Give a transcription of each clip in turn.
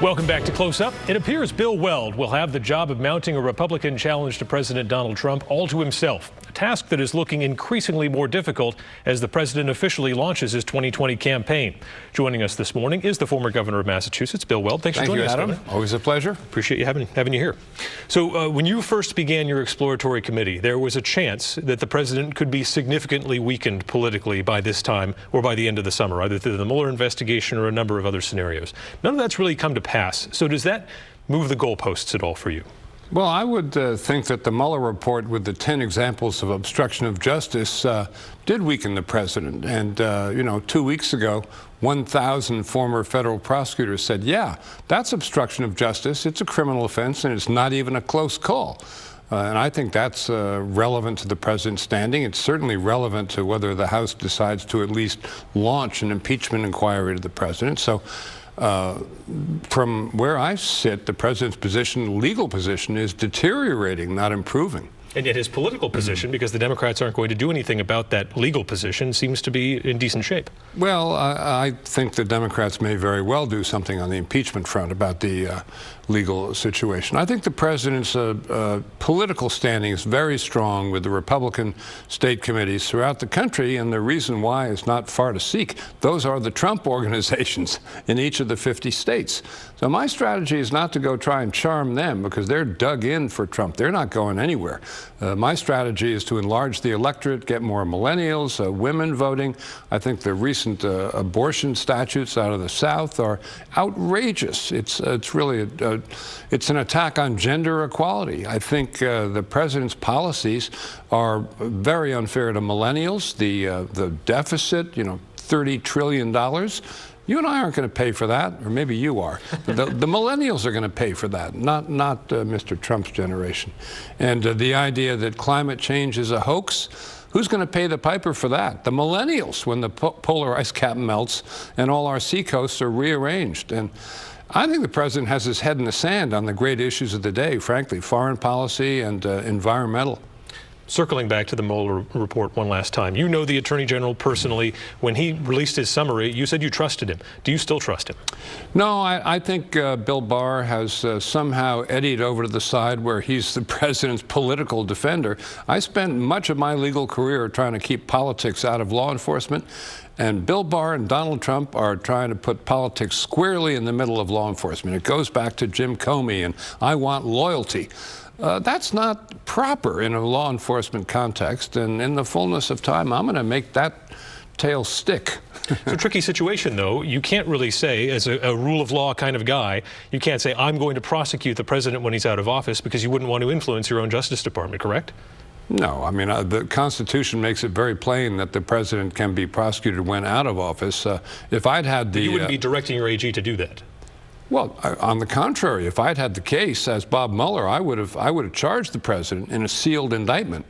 Welcome back to Close Up. It appears Bill Weld will have the job of mounting a Republican challenge to President Donald Trump all to himself, a task that is looking increasingly more difficult as the president officially launches his 2020 campaign. Joining us this morning is the former governor of Massachusetts, Bill Weld. Thanks for joining us, Adam. Always a pleasure. Appreciate you having you here. So when you first began your exploratory committee, there was a chance that the president could be significantly weakened politically by this time or by the end of the summer, either through the Mueller investigation or a number of other scenarios. None of that's really come to pass. So does that move the goalposts at all for you? Well, I would think that the Mueller report with the 10 examples of obstruction of justice did weaken the president. And, 2 weeks ago, 1,000 former federal prosecutors said, yeah, that's obstruction of justice. It's a criminal offense, and it's not even a close call. And I think that's relevant to the president's standing. It's certainly relevant to whether the House decides to at least launch an impeachment inquiry to the president. So from where I sit, the president's position, legal position, is deteriorating, not improving. And yet his political position, because the Democrats aren't going to do anything about that legal position, seems to be in decent shape. Well, I think the Democrats may very well do something on the impeachment front about the legal situation. I think the president's political standing is very strong with the Republican state committees throughout the country, and the reason why is not far to seek. Those are the Trump organizations in each of the 50 states. So my strategy is not to go try and charm them, because they're dug in for Trump. They're not going anywhere. My strategy is to enlarge the electorate, get more millennials, women voting. I think the recent abortion statutes out of the South are outrageous. It's really it's an attack on gender equality. I think the president's policies are very unfair to millennials. The deficit, $30 trillion. You and I aren't going to pay for that, or maybe you are. But the millennials are going to pay for that, not Mr. Trump's generation. And the idea that climate change is a hoax, who's going to pay the piper for that? The millennials, when the polar ice cap melts and all our seacoasts are rearranged. And I think the president has his head in the sand on the great issues of the day, frankly, foreign policy and environmental. Circling back to the Mueller report one last time, you know the Attorney General personally. When he released his summary, you said you trusted him. Do you still trust him? No, I think Bill Barr has somehow eddied over to the side where he's the president's political defender. I spent much of my legal career trying to keep politics out of law enforcement, and Bill Barr and Donald Trump are trying to put politics squarely in the middle of law enforcement. It goes back to Jim Comey and I want loyalty. That's not proper in a law enforcement context, and in the fullness of time, I'm going to make that tail stick. It's a tricky situation, though. You can't really say, as a rule of law kind of guy, you can't say, I'm going to prosecute the president when he's out of office, because you wouldn't want to influence your own Justice Department, correct? No, I mean, the Constitution makes it very plain that the president can be prosecuted when out of office. If I'd had the... You wouldn't be directing your AG to do that? Well, on the contrary, if I'd had the case as Bob Mueller, I would have charged the president in a sealed indictment.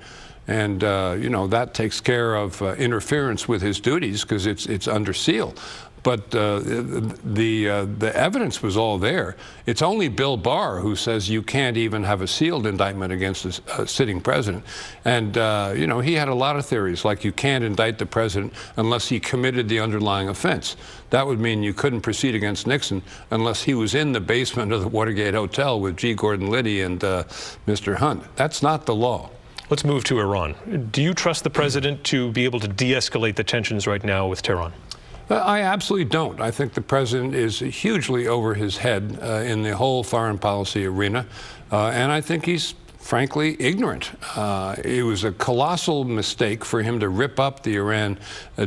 And, that takes care of interference with his duties because it's under seal. But the evidence was all there. It's only Bill Barr who says you can't even have a sealed indictment against a sitting president. And, he had a lot of theories, like you can't indict the president unless he committed the underlying offense. That would mean you couldn't proceed against Nixon unless he was in the basement of the Watergate Hotel with G. Gordon Liddy and Mr. Hunt. That's not the law. Let's move to Iran. Do you trust the president to be able to de-escalate the tensions right now with Tehran? I absolutely don't. I think the president is hugely over his head in the whole foreign policy arena, and I think he's frankly ignorant. It was a colossal mistake for him to rip up the Iran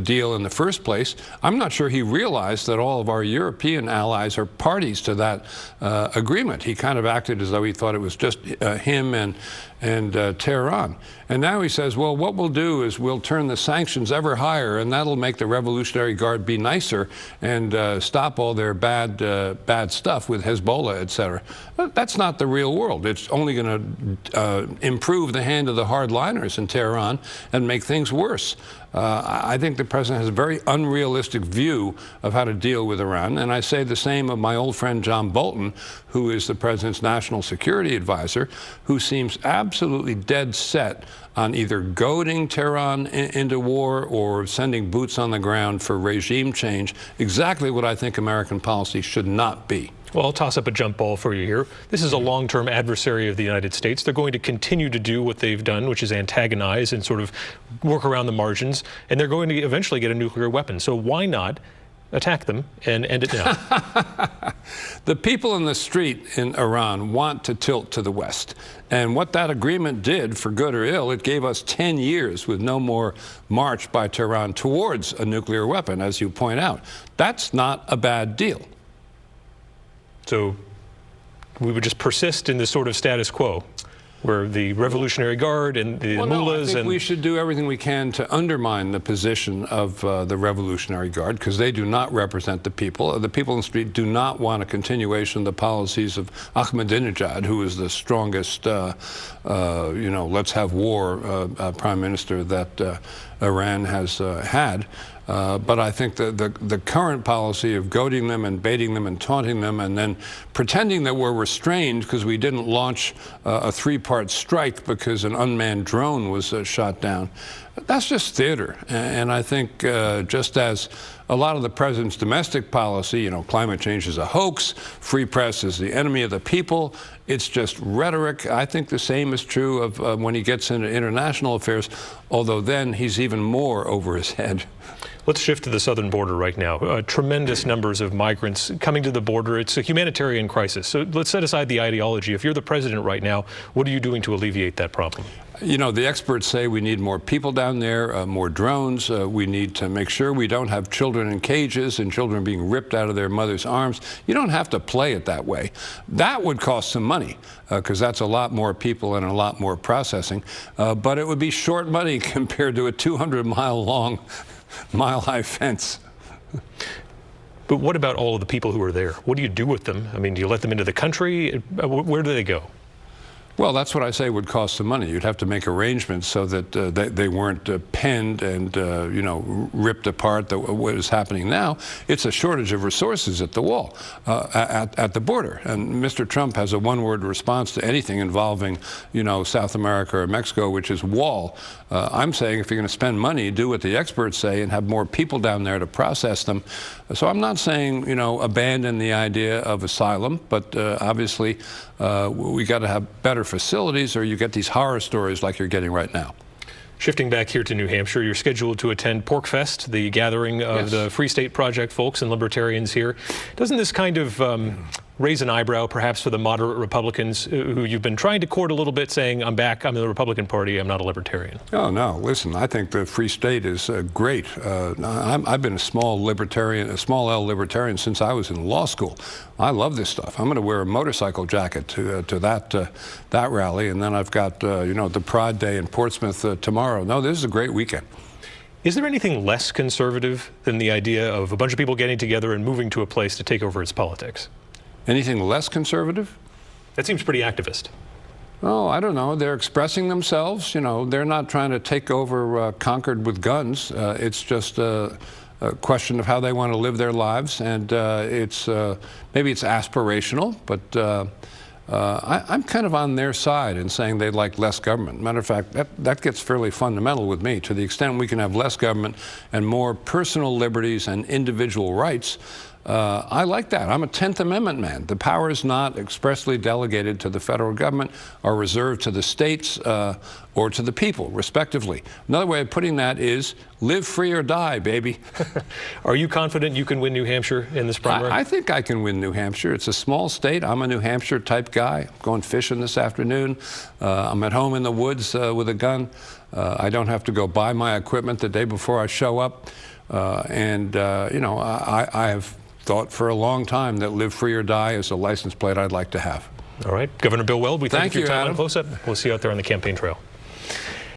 deal in the first place. I'm not sure he realized that all of our European allies are parties to that agreement. He kind of acted as though he thought it was just him and Tehran. And now he says, well, what we'll do is we'll turn the sanctions ever higher, and that'll make the Revolutionary Guard be nicer and stop all their bad stuff with Hezbollah, etc. That's not the real world. It's only going to improve the hand of the hardliners in Tehran and make things worse. I think the president has a very unrealistic view of how to deal with Iran, and I say the same of my old friend John Bolton, who is the president's national security advisor, who seems absolutely dead set on either goading Tehran into war or sending boots on the ground for regime change, exactly what I think American policy should not be. Well, I'll toss up a jump ball for you here. This is a long-term adversary of the United States. They're going to continue to do what they've done, which is antagonize and sort of work around the margins, and they're going to eventually get a nuclear weapon. So why not attack them and end it now? The people in the street in Iran want to tilt to the West. And what that agreement did, for good or ill, it gave us 10 years with no more march by Tehran towards a nuclear weapon, as you point out. That's not a bad deal. So we would just persist in this sort of status quo, where the Revolutionary Guard and the mullahs I think we should do everything we can to undermine the position of the Revolutionary Guard, because they do not represent the people. The people in the street do not want a continuation of the policies of Ahmadinejad, who is the strongest, let's have war prime minister that Iran has had. But I think the current policy of goading them and baiting them and taunting them and then pretending that we're restrained because we didn't launch a three-part strike because an unmanned drone was shot down, that's just theater. And I think just as a lot of the president's domestic policy, climate change is a hoax, free press is the enemy of the people, it's just rhetoric. I think the same is true of when he gets into international affairs, although then he's even more over his head. Let's shift to the southern border right now. Tremendous numbers of migrants coming to the border. It's a humanitarian crisis. So let's set aside the ideology. If you're the president right now, what are you doing to alleviate that problem? The experts say we need more people down there, more drones. We need to make sure we don't have children in cages and children being ripped out of their mother's arms. You don't have to play it that way. That would cost some money, because that's a lot more people and a lot more processing. But it would be short money compared to a 200-mile-long, mile-high fence. But what about all of the people who are there? What do you do with them? I mean, do you let them into the country? Where do they go? Well, that's what I say would cost some money. You'd have to make arrangements so that they weren't penned and, ripped apart what is happening now. It's a shortage of resources at the wall, at the border. And Mr. Trump has a one-word response to anything involving, South America or Mexico, which is wall. I'm saying if you're going to spend money, do what the experts say and have more people down there to process them. So I'm not saying, abandon the idea of asylum, but obviously we got to have better facilities, or you get these horror stories like you're getting right now. Shifting back here to New Hampshire, you're scheduled to attend PorcFest, the gathering of the Free State Project folks and libertarians here. Doesn't this kind of raise an eyebrow, perhaps, for the moderate Republicans who you've been trying to court a little bit, saying, I'm back, I'm in the Republican Party, I'm not a libertarian? Oh, no. Listen, I think the Free State is great. I've been a small L libertarian since I was in law school. I love this stuff. I'm going to wear a motorcycle jacket to that rally, and then I've got, the Pride Day in Portsmouth tomorrow. No, this is a great weekend. Is there anything less conservative than the idea of a bunch of people getting together and moving to a place to take over its politics? Anything less conservative? That seems pretty activist. Oh, I don't know. They're expressing themselves. They're not trying to take over Concord with guns. It's just a question of how they want to live their lives, and maybe it's aspirational, but I'm kind of on their side in saying they'd like less government. Matter of fact, that gets fairly fundamental with me. To the extent we can have less government and more personal liberties and individual rights, I like that. I'm a 10th Amendment man. The powers not expressly delegated to the federal government are reserved to the states or to the people, respectively. Another way of putting that is live free or die, baby. Are you confident you can win New Hampshire in this primary? I think I can win New Hampshire. It's a small state. I'm a New Hampshire type guy. I'm going fishing this afternoon. I'm at home in the woods with a gun. I don't have to go buy my equipment the day before I show up. I have thought for a long time that live free or die is a license plate I'd like to have. All right. Governor Bill Weld, we thank you for your time Adam. on Close Up. We'll see you out there on the campaign trail.